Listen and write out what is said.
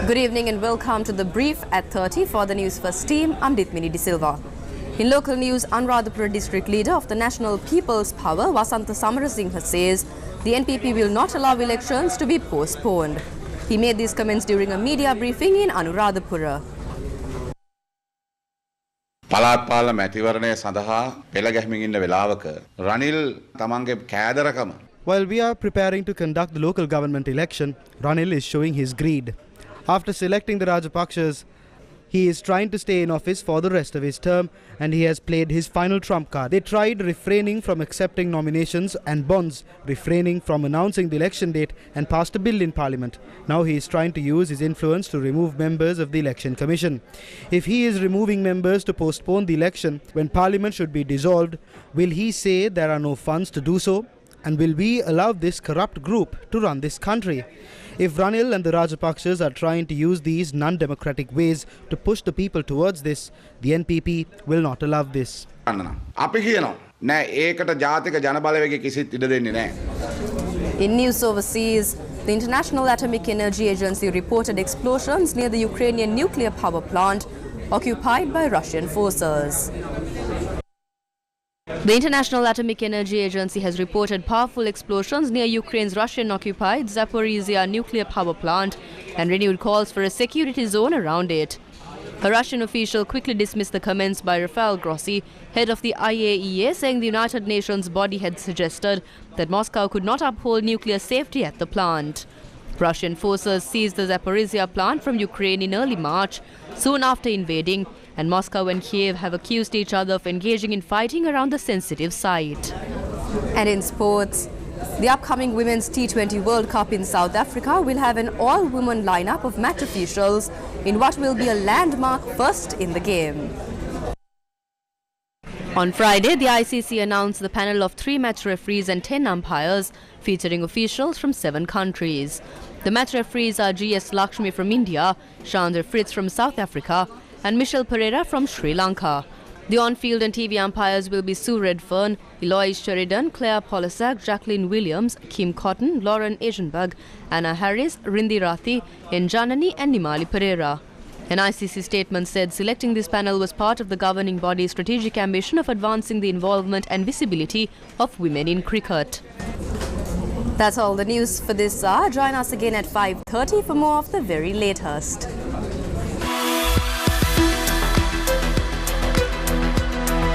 Good evening and welcome to the brief at 30 for the Newsfirst team. I'm Ditmini De Silva. In local news, Anuradhapura district leader of the National People's Power, Wasantha Samarasinghe, says the NPP will not allow elections to be postponed. He made these comments during a media briefing in Anuradhapura. පළාත් පාලන මැතිවරණය සඳහා පෙළ ගැහිමින් ඉන්න වෙලාවක රනිල් තමන්ගේ කෑදරකම. While we are preparing to conduct the local government election, Ranil is showing his greed. After selecting the Rajapakshas, he is trying to stay in office for the rest of his term, and he has played his final trump card. They tried refraining from accepting nominations and bonds, refraining from announcing the election date, and passed a bill in parliament. Now he is trying to use his influence to remove members of the election commission. If he is removing members to postpone the election when parliament should be dissolved, will he say there are no funds to do so? And will we allow this corrupt group to run this country? If Ranil and the Rajapakshas are trying to use these non-democratic ways to push the people towards this, the NPP will not allow this. In news overseas, the International Atomic Energy Agency reported explosions near the Ukrainian nuclear power plant occupied by Russian forces. The International Atomic Energy Agency has reported powerful explosions near Ukraine's Russian-occupied Zaporizhia nuclear power plant and renewed calls for a security zone around it. A Russian official quickly dismissed the comments by Rafael Grossi, head of the IAEA, saying the United Nations body had suggested that Moscow could not uphold nuclear safety at the plant. Russian forces seized the Zaporizhia plant from Ukraine in early March, soon after invading, and Moscow and Kiev have accused each other of engaging in fighting around the sensitive site. And in sports, the upcoming Women's T20 World Cup in South Africa will have an all-women lineup of match officials in what will be a landmark first in the game. On Friday, the ICC announced the panel of 3 match referees and 10 umpires, featuring officials from 7 countries. The match referees are G.S. Lakshmi from India, Chandra Fritz from South Africa, and Michelle Pereira from Sri Lanka. The on-field and TV umpires will be Sue Redfern, Eloise Sheridan, Claire Polisak, Jacqueline Williams, Kim Cotton, Lauren Asienberg, Anna Harris, Rindi Rathi, Njanani and Nimali Pereira. An ICC statement said selecting this panel was part of the governing body's strategic ambition of advancing the involvement and visibility of women in cricket. That's all the news for this hour. Join us again at 5:30 for more of the very latest.